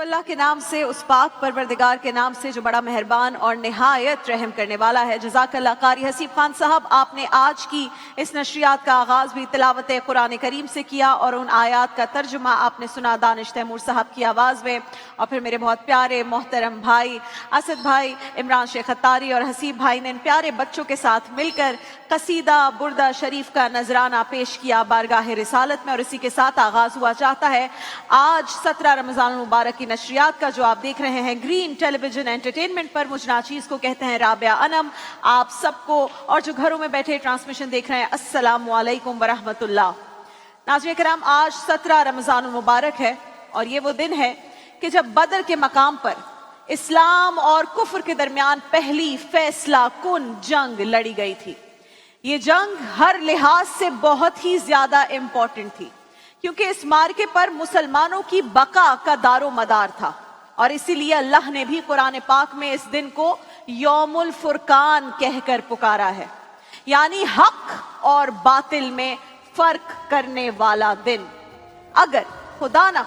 अल्लाह के नाम से, उस पाक परवरदिगार के नाम से जो बड़ा मेहरबान और निहायत रहम करने वाला है। जज़ाकल्लाह कारी हसीब खान साहब, आपने आज की इस नशरियात का आगाज़ भी तिलावत कुरान करीम से किया और उन आयात का तर्जुमा आपने सुना दानिश तैमूर साहब की आवाज़ में। और फिर मेरे बहुत प्यारे मोहतरम भाई असद भाई, इमरान शेख अत्तारी और हसीब भाई ने इन प्यारे बच्चों के साथ मिलकर कसीदा बुर्दा शरीफ का नजराना पेश किया बारगाह रिसालत में। और इसी के साथ आगाज़ हुआ चाहता है आज 17 रमज़ान मुबारक की नशरियात का, जो आप देख रहे हैं ग्रीन टेलीविजन एंटरटेनमेंट पर। मुझ नाचीज़ को कहते हैं राबिया अनम। आप सबको और जो घरों में बैठे ट्रांसमिशन देख रहे हैं, अस्सलामु अलैकुम वरहमतुल्लाह। नाज़रीन किराम, आज 17 रमज़ान मुबारक है और ये वो दिन है कि जब बदर के मकाम पर इस्लाम और कुफ्र के दरमियान पहली फैसला कुन जंग लड़ी गई थी। ये जंग हर लिहाज से बहुत ही ज्यादा इंपॉर्टेंट थी, क्योंकि इस मार्के पर मुसलमानों की बका का दारो मदार था। और इसीलिए अल्लाह ने भी कुरान पाक में इस दिन को यौमुल फुरकान कहकर पुकारा है, यानी हक और बातिल में फर्क करने वाला दिन। अगर खुदा ना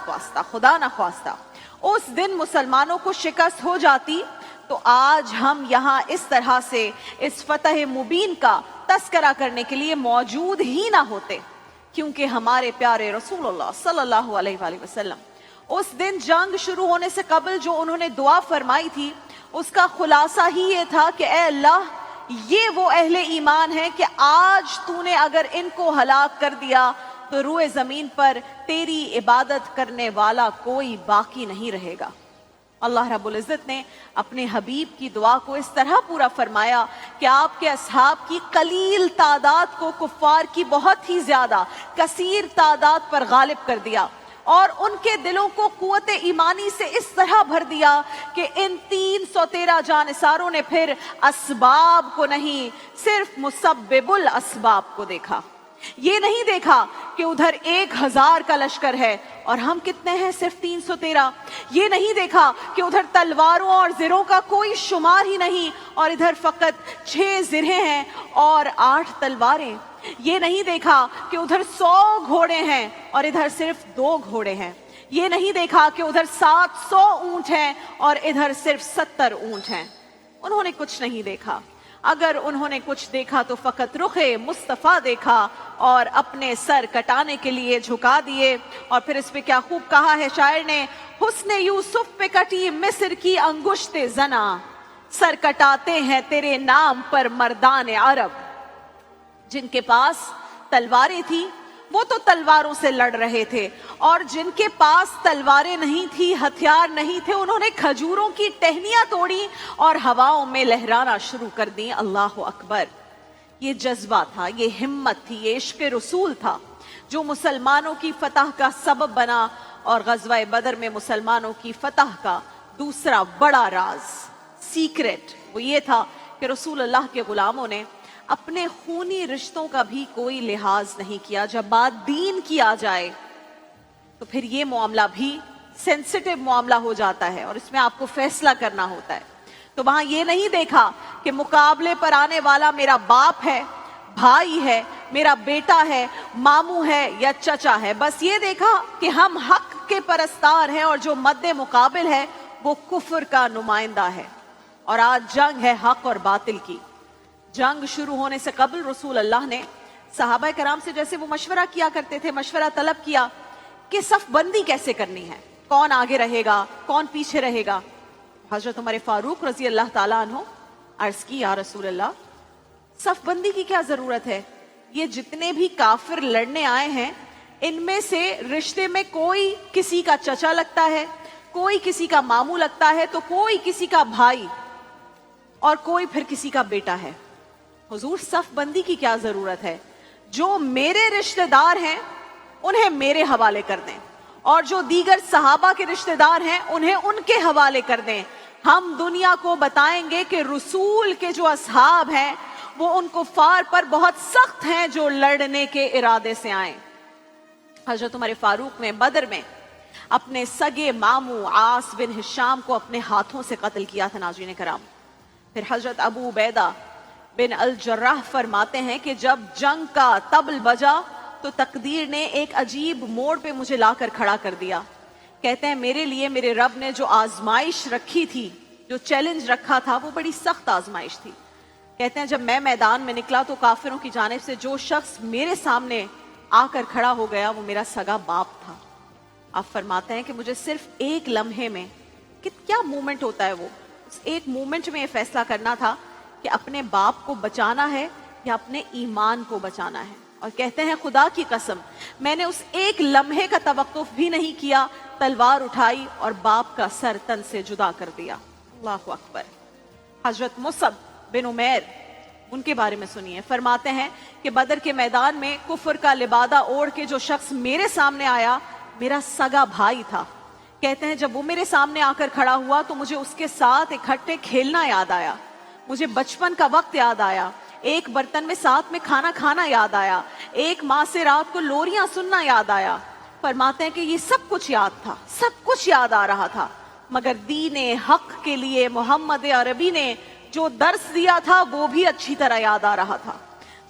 ख्वास्ता उस दिन मुसलमानों को शिकस्त हो जाती तो आज हम यहाँ इस तरह से इस फतह मुबीन का तस्करा करने के लिए मौजूद ही ना होते, क्योंकि हमारे प्यारे रसूलुल्लाह सल्लल्लाहु अलैहि वसल्लम उस दिन जंग शुरू होने से कबल जो उन्होंने दुआ फरमाई थी, उसका खुलासा ही ये था कि ए अल्लाह, ये वो अहले ईमान है कि आज तूने अगर इनको हलाक कर दिया तो रूए जमीन पर तेरी इबादत करने वाला कोई बाकी नहीं रहेगा। अल्लाह रब्बुल इज़्ज़त ने अपने हबीब की दुआ को इस तरह पूरा फरमाया कि आपके असहाब की कलील तादाद को कुफ्फार की बहुत ही ज्यादा कसीर तादाद पर गालिब कर दिया और उनके दिलों को कुव्वत ईमानी से इस तरह भर दिया कि इन 313 जानिसारों ने फिर असबाब को नहीं, सिर्फ मुसब्बिबुल असबाब को देखा। ये नहीं देखा कि उधर 1000 का लश्कर है और हम कितने हैं, सिर्फ 313। ये नहीं देखा कि उधर तलवारों और जिरों का कोई शुमार ही नहीं और इधर फकत 6 जिरें हैं और 8 तलवारें। ये नहीं देखा कि उधर 100 घोड़े हैं और इधर सिर्फ 2 घोड़े हैं। ये नहीं देखा कि उधर 700 ऊंट हैं और इधर सिर्फ 70 ऊंट हैं। उन्होंने कुछ नहीं देखा। अगर उन्होंने कुछ देखा तो फकत रुखे मुस्तफ़ा देखा और अपने सर कटाने के लिए झुका दिए। और फिर इस पे क्या खूब कहा है शायर ने, हुस्ने यूसुफ पे कटी मिस्र की अंगुश्ते जना, सर कटाते हैं तेरे नाम पर मर्दान अरब। जिनके पास तलवारें थी वो तो तलवारों से लड़ रहे थे, और जिनके पास तलवारें नहीं थी, हथियार नहीं थे, उन्होंने खजूरों की टहनियां तोड़ी और हवाओं में लहराना शुरू कर दी। अल्लाह अकबर। ये जज्बा था, ये हिम्मत थी, ये इश्क रसूल था जो मुसलमानों की फतह का सबब बना। और गज़वा बदर में मुसलमानों की फतह का दूसरा बड़ा राज, सीक्रेट, वो ये था कि रसूल अल्लाह के गुलामों ने अपने खूनी रिश्तों का भी कोई लिहाज नहीं किया। जब बात दीन की आ जाए तो फिर ये मामला भी सेंसिटिव मामला हो जाता है और इसमें आपको फैसला करना होता है। तो वहां ये नहीं देखा कि मुकाबले पर आने वाला मेरा बाप है, भाई है, मेरा बेटा है, मामू है या चचा है। बस ये देखा कि हम हक के परस्तार हैं और जो मद्दे मुकाबिल है वो कुफ्र का नुमाइंदा है। और आज जंग है हक और बातिल की। जंग शुरू होने से कबल रसूल अल्लाह ने सहाबा कराम से जैसे वो मशवरा किया करते थे, मशवरा तलब किया कि सफ बंदी कैसे करनी है, कौन आगे रहेगा, कौन पीछे रहेगा। हजरत उमर फारूक रजी अल्लाह ताला अन्हु अर्ज की, या रसूल अल्लाह, सफ बंदी की क्या जरूरत है? ये जितने भी काफिर लड़ने आए हैं इनमें से रिश्ते में कोई किसी का चचा लगता है, कोई किसी का मामू लगता है, तो कोई किसी का भाई और कोई फिर किसी का बेटा है। हुजूर, सफ बंदी की क्या जरूरत है? जो मेरे रिश्तेदार हैं उन्हें मेरे हवाले कर दें और जो दीगर सहाबा के रिश्तेदार हैं उन्हें उनके हवाले कर दें। हम दुनिया को बताएंगे कि रसूल के जो असहाब हैं वो उन कुफ्फार पर बहुत सख्त हैं जो लड़ने के इरादे से आए। हजरत उमर फारूक ने बदर में अपने सगे मामू आस बिन हिशाम को अपने हाथों से कत्ल किया था। नाज़रीन कराम, फिर हजरत अबू उबैदा बिन अल जर्राह फरमाते हैं कि जब जंग का तबल बजा तो तकदीर ने एक अजीब मोड़ पे मुझे लाकर खड़ा कर दिया کہتے ہیں میرے لیے میرے رب نے جو آزمائش رکھی تھی, جو چیلنج رکھا تھا, وہ بڑی سخت آزمائش تھی. کہتے ہیں جب میں میدان میں نکلا تو کافروں کی جانب سے جو شخص میرے سامنے آ کر کھڑا ہو گیا وہ میرا سگا باپ تھا. آپ فرماتے ہیں کہ مجھے صرف ایک لمحے میں, کیا مومنٹ ہوتا ہے وہ, ایک مومنٹ میں یہ فیصلہ کرنا تھا کہ اپنے باپ کو بچانا ہے یا اپنے ایمان کو بچانا ہے. اور کہتے ہیں خدا کی قسم میں نے اس ایک لمحے کا توقف بھی نہیں کیا, تلوار اٹھائی اور باپ کا سر تن سے جدا کر دیا. اللہ اکبر. حضرت مصعب بن عمیر, ان کے بارے میں سنیے, فرماتے ہیں کہ بدر کے میدان میں کفر کا لبادہ اوڑھ کے جو شخص میرے سامنے آیا میرا سگا بھائی تھا. کہتے ہیں جب وہ میرے سامنے آ کر کھڑا ہوا تو مجھے اس کے ساتھ اکٹھے کھیلنا یاد آیا, مجھے بچپن کا وقت یاد آیا, ایک برتن میں ساتھ میں کھانا کھانا یاد آیا, ایک ماں سے رات کو لوریاں سننا یاد آیا. فرماتے ہیں کہ یہ سب کچھ یاد تھا, سب کچھ یاد آ رہا تھا, مگر دین حق کے لیے محمد عربی نے جو درس دیا تھا وہ بھی اچھی طرح یاد آ رہا تھا.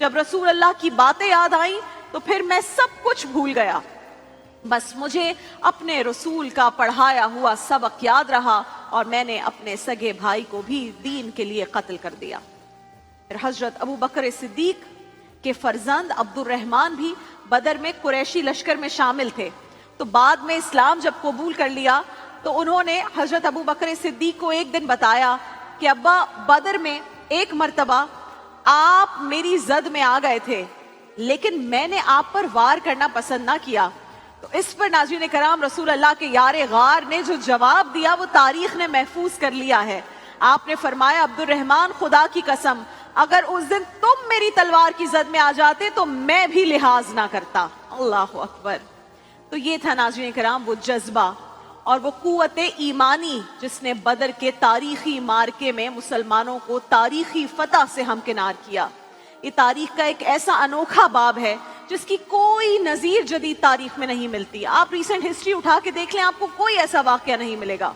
جب رسول اللہ کی باتیں یاد آئیں تو پھر میں سب کچھ بھول گیا, بس مجھے اپنے رسول کا پڑھایا ہوا سبق یاد رہا اور میں نے اپنے سگے بھائی کو بھی دین کے لیے قتل کر دیا. پھر حضرت ابو بکر صدیق کے فرزند عبد الرحمن بھی بدر میں قریشی لشکر میں شامل تھے. تو بعد میں اسلام جب قبول کر لیا تو انہوں نے حضرت ابو بکر صدیق کو ایک دن بتایا کہ ابا بدر میں ایک مرتبہ آپ میری زد میں آ گئے تھے لیکن میں نے آپ پر وار کرنا پسند نہ کیا. تو اس پر ناظرین کرام رسول اللہ کے یار غار نے جو جواب دیا وہ تاریخ نے محفوظ کر لیا ہے. آپ نے فرمایا عبد الرحمن خدا کی قسم اگر اس دن تم میری تلوار کی زد میں آ جاتے تو میں بھی لحاظ نہ کرتا. اللہ اکبر. تو یہ تھا ناظرین کرام وہ جذبہ اور وہ قوت ایمانی جس نے بدر کے تاریخی مارکے میں مسلمانوں کو تاریخی فتح سے ہمکنار کیا. یہ تاریخ کا ایک ایسا انوکھا باب ہے جس کی کوئی نظیر جدید تاریخ میں نہیں ملتی. آپ ریسنٹ ہسٹری اٹھا کے دیکھ لیں, آپ کو کوئی ایسا واقعہ نہیں ملے گا.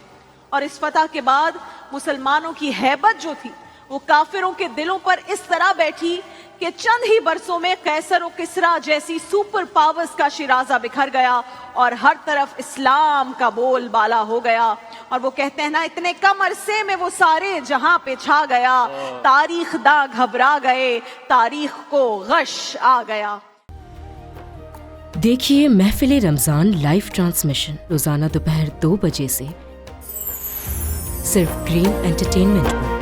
اور اس فتح کے بعد مسلمانوں کی ہیبت جو تھی وہ کافروں کے دلوں پر اس طرح بیٹھی کہ چند ہی برسوں میں قیصر و کسریٰ جیسی سپر پاورز کا شیرازہ بکھر گیا اور ہر طرف اسلام کا بول بالا ہو گیا. اور وہ کہتے ہیں نا اتنے کم عرصے میں وہ سارے جہاں پہ چھا گیا, تاریخ داں گھبرا گئے, تاریخ کو غش آ گیا. دیکھیے محفل رمضان لائیو ٹرانسمیشن روزانہ دوپہر 2 بجے سے صرف گرین انٹرٹینمنٹ پر.